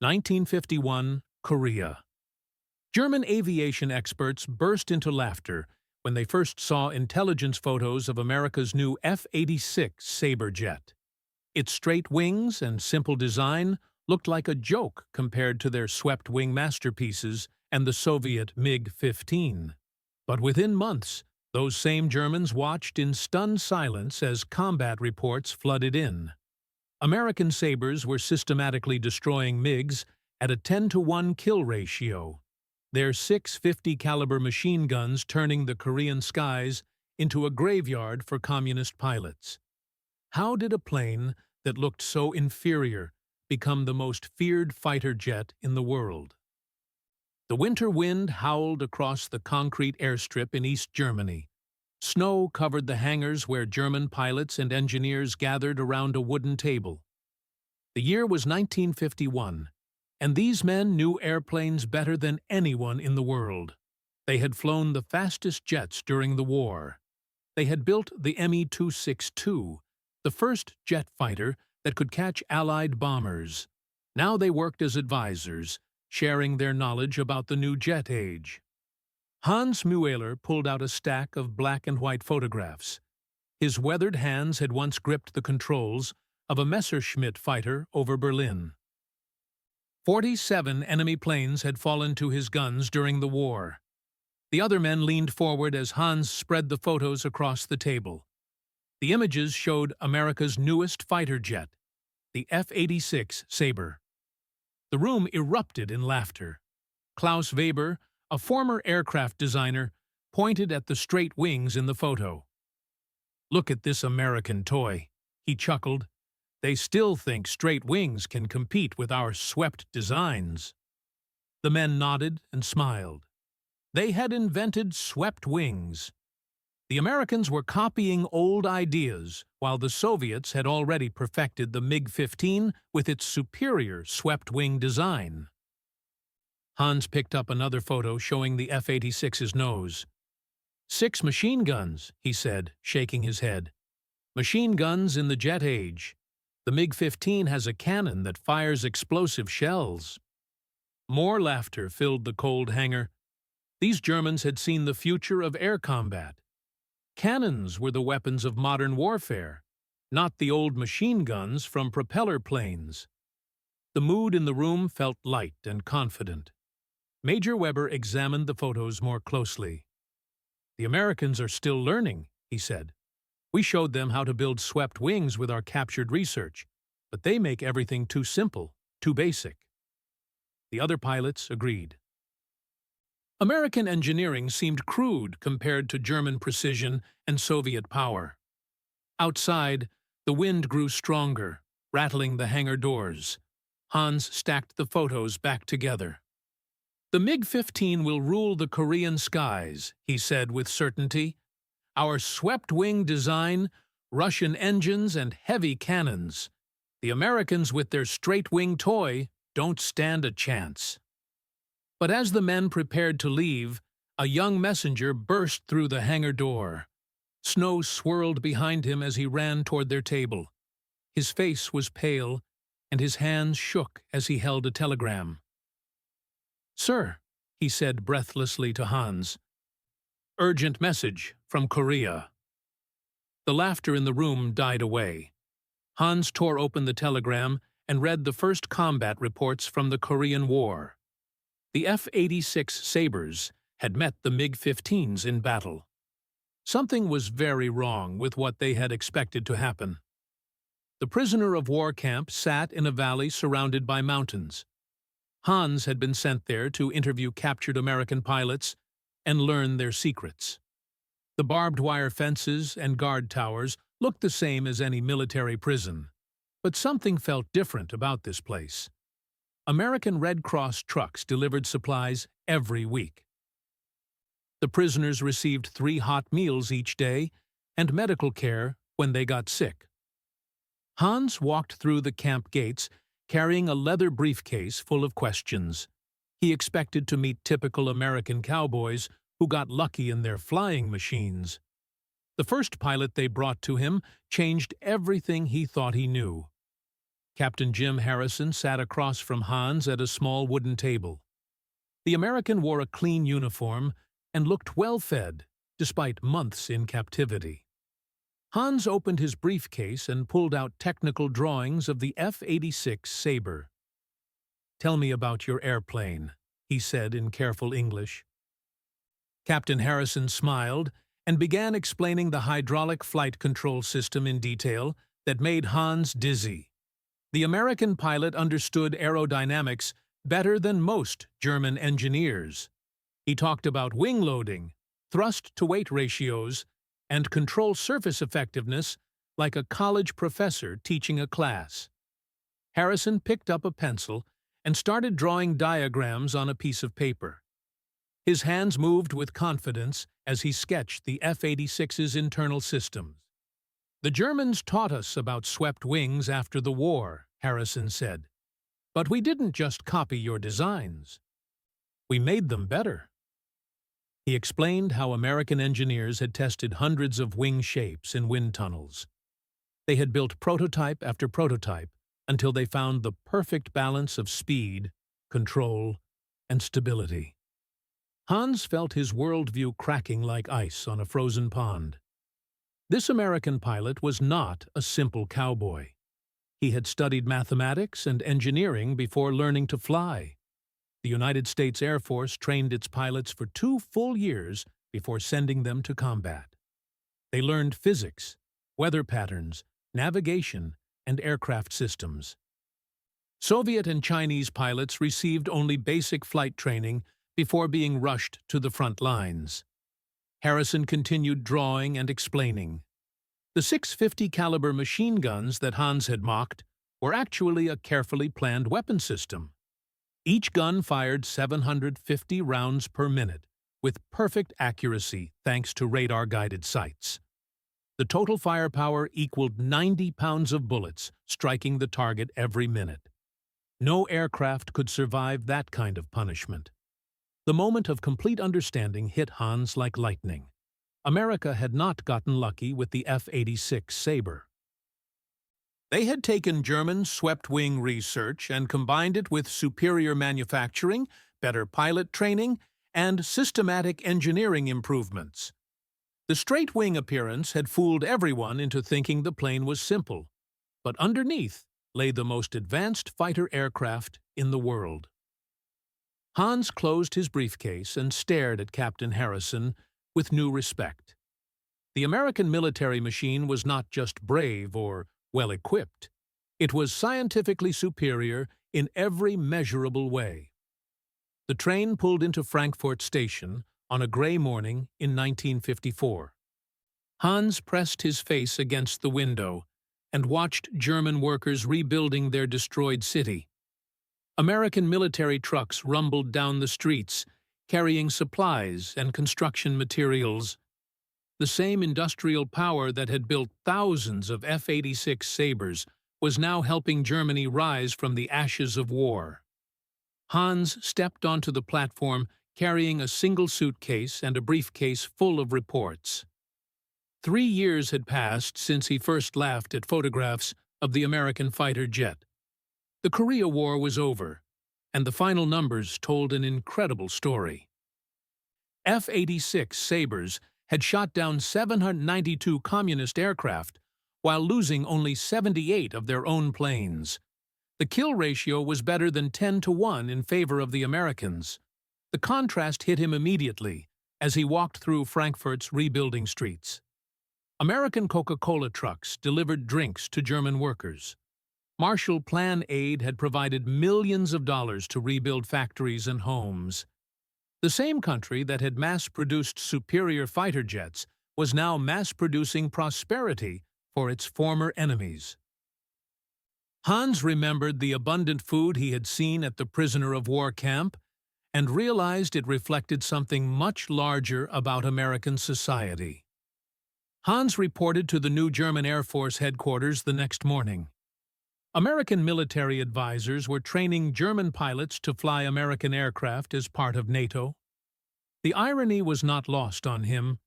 1951, Korea. German aviation experts burst into laughter when they first saw intelligence photos of America's new F-86 Sabre jet. Its straight wings and simple design looked like a joke compared to their swept-wing masterpieces and the Soviet MiG-15. But within months, those same Germans watched in stunned silence as combat reports flooded in. American Sabres were systematically destroying MiGs at a 10-to-1 kill ratio, their 650 caliber machine guns turning the Korean skies into a graveyard for communist pilots. How did a plane that looked so inferior become the most feared fighter jet in the world? The winter wind howled across the concrete airstrip in East Germany. Snow covered the hangars where German pilots and engineers gathered around a wooden table. The year was 1951, and these men knew airplanes better than anyone in the world. They had flown the fastest jets during the war. They had built the Me-262, the first jet fighter that could catch Allied bombers. Now they worked as advisors, sharing their knowledge about the new jet age. Hans Mueller pulled out a stack of black and white photographs. His weathered hands had once gripped the controls of a Messerschmitt fighter over Berlin. 47 enemy planes had fallen to his guns during the war. The other men leaned forward as Hans spread the photos across the table. The images showed America's newest fighter jet, the F-86 Sabre. The room erupted in laughter. Klaus Weber, a former aircraft designer, pointed at the straight wings in the photo. "Look at this American toy," he chuckled. "They still think straight wings can compete with our swept designs." The men nodded and smiled. They had invented swept wings. The Americans were copying old ideas, while the Soviets had already perfected the MiG-15 with its superior swept-wing design. Hans picked up another photo showing the F-86's nose. "6 machine guns," he said, shaking his head. "Machine guns in the jet age. The MiG-15 has a cannon that fires explosive shells." More laughter filled the cold hangar. These Germans had seen the future of air combat. Cannons were the weapons of modern warfare, not the old machine guns from propeller planes. The mood in the room felt light and confident. Major Weber examined the photos more closely. "The Americans are still learning," he said. "We showed them how to build swept wings with our captured research, but they make everything too simple, too basic." The other pilots agreed. American engineering seemed crude compared to German precision and Soviet power. Outside, the wind grew stronger, rattling the hangar doors. Hans stacked the photos back together. "The MiG-15 will rule the Korean skies," he said with certainty. "Our swept-wing design, Russian engines, and heavy cannons. The Americans with their straight-wing toy don't stand a chance." But as the men prepared to leave, a young messenger burst through the hangar door. Snow swirled behind him as he ran toward their table. His face was pale, and his hands shook as he held a telegram. "Sir," he said breathlessly to Hans. "Urgent message from Korea." The laughter in the room died away. Hans tore open the telegram and read the first combat reports from the Korean War. The F-86 Sabres had met the MiG-15s in battle. Something was very wrong with what they had expected to happen. The prisoner of war camp sat in a valley surrounded by mountains. Hans had been sent there to interview captured American pilots and learn their secrets. The barbed wire fences and guard towers looked the same as any military prison, but something felt different about this place. American Red Cross trucks delivered supplies every week. The prisoners received 3 hot meals each day and medical care when they got sick. Hans walked through the camp gates carrying a leather briefcase full of questions. He expected to meet typical American cowboys who got lucky in their flying machines. The first pilot they brought to him changed everything he thought he knew. Captain Jim Harrison sat across from Hans at a small wooden table. The American wore a clean uniform and looked well-fed, despite months in captivity. Hans opened his briefcase and pulled out technical drawings of the F-86 Sabre. "Tell me about your airplane," he said in careful English. Captain Harrison smiled and began explaining the hydraulic flight control system in detail that made Hans dizzy. The American pilot understood aerodynamics better than most German engineers. He talked about wing loading, thrust-to-weight ratios, and control surface effectiveness like a college professor teaching a class. Harrison picked up a pencil and started drawing diagrams on a piece of paper. His hands moved with confidence as he sketched the F-86's internal systems. "The Germans taught us about swept wings after the war," Harrison said. "But we didn't just copy your designs. We made them better." He explained how American engineers had tested hundreds of wing shapes in wind tunnels. They had built prototype after prototype until they found the perfect balance of speed, control, and stability. Hans felt his worldview cracking like ice on a frozen pond. This American pilot was not a simple cowboy. He had studied mathematics and engineering before learning to fly. The United States Air Force trained its pilots for 2 full years before sending them to combat. They learned physics, weather patterns, navigation, and aircraft systems. Soviet and Chinese pilots received only basic flight training before being rushed to the front lines. Harrison continued drawing and explaining. The 650 caliber machine guns that Hans had mocked were actually a carefully planned weapon system. Each gun fired 750 rounds per minute, with perfect accuracy thanks to radar-guided sights. The total firepower equaled 90 pounds of bullets, striking the target every minute. No aircraft could survive that kind of punishment. The moment of complete understanding hit Hans like lightning. America had not gotten lucky with the F-86 Sabre. They had taken German swept-wing research and combined it with superior manufacturing, better pilot training, and systematic engineering improvements. The straight-wing appearance had fooled everyone into thinking the plane was simple, but underneath lay the most advanced fighter aircraft in the world. Hans closed his briefcase and stared at Captain Harrison with new respect. The American military machine was not just brave or well-equipped. It was scientifically superior in every measurable way. The train pulled into Frankfurt Station on a gray morning in 1954. Hans pressed his face against the window and watched German workers rebuilding their destroyed city. American military trucks rumbled down the streets, carrying supplies and construction materials. The same industrial power that had built thousands of F-86 Sabres was now helping Germany rise from the ashes of war. Hans stepped onto the platform carrying a single suitcase and a briefcase full of reports. 3 years had passed since he first laughed at photographs of the American fighter jet. The Korea War was over, and the final numbers told an incredible story. F-86 Sabres had shot down 792 communist aircraft, while losing only 78 of their own planes. The kill ratio was better than 10-1 in favor of the Americans. The contrast hit him immediately as he walked through Frankfurt's rebuilding streets. American Coca-Cola trucks delivered drinks to German workers. Marshall Plan aid had provided millions of dollars to rebuild factories and homes. The same country that had mass-produced superior fighter jets was now mass-producing prosperity for its former enemies. Hans remembered the abundant food he had seen at the prisoner of war camp and realized it reflected something much larger about American society. Hans reported to the new German Air Force headquarters the next morning. American military advisors were training German pilots to fly American aircraft as part of NATO. The irony was not lost on him.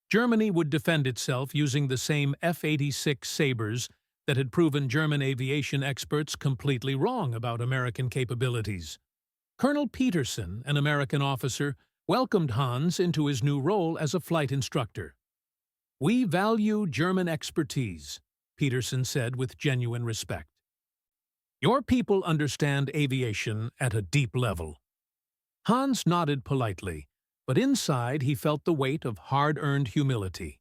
Germany would defend itself using the same F-86 Sabres that had proven German aviation experts completely wrong about American capabilities. Colonel Peterson, an American officer, welcomed Hans into his new role as a flight instructor. "We value German expertise," Peterson said with genuine respect. "Your people understand aviation at a deep level." Hans nodded politely, but inside he felt the weight of hard-earned humility.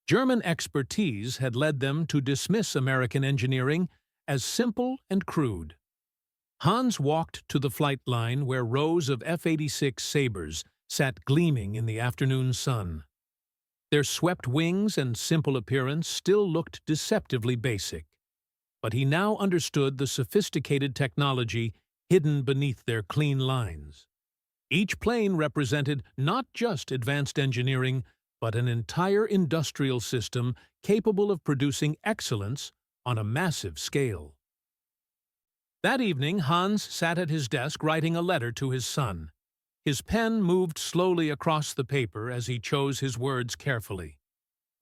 German expertise had led them to dismiss American engineering as simple and crude. Hans walked to the flight line where rows of F-86 Sabres sat gleaming in the afternoon sun. Their swept wings and simple appearance still looked deceptively basic, but he now understood the sophisticated technology hidden beneath their clean lines. Each plane represented not just advanced engineering, but an entire industrial system capable of producing excellence on a massive scale. That evening, Hans sat at his desk writing a letter to his son. His pen moved slowly across the paper as he chose his words carefully.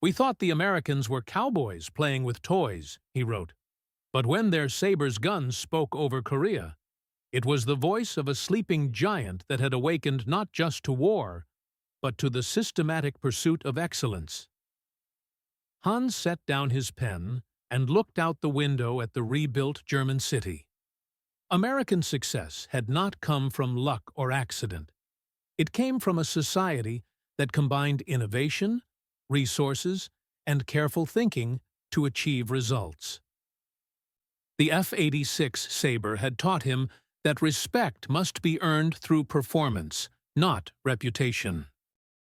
"We thought the Americans were cowboys playing with toys," he wrote. "But when their Sabre's guns spoke over Korea, it was the voice of a sleeping giant that had awakened not just to war, but to the systematic pursuit of excellence." Hans set down his pen and looked out the window at the rebuilt German city. American success had not come from luck or accident. It came from a society that combined innovation, resources, and careful thinking to achieve results. The F-86 Sabre had taught him that respect must be earned through performance, not reputation.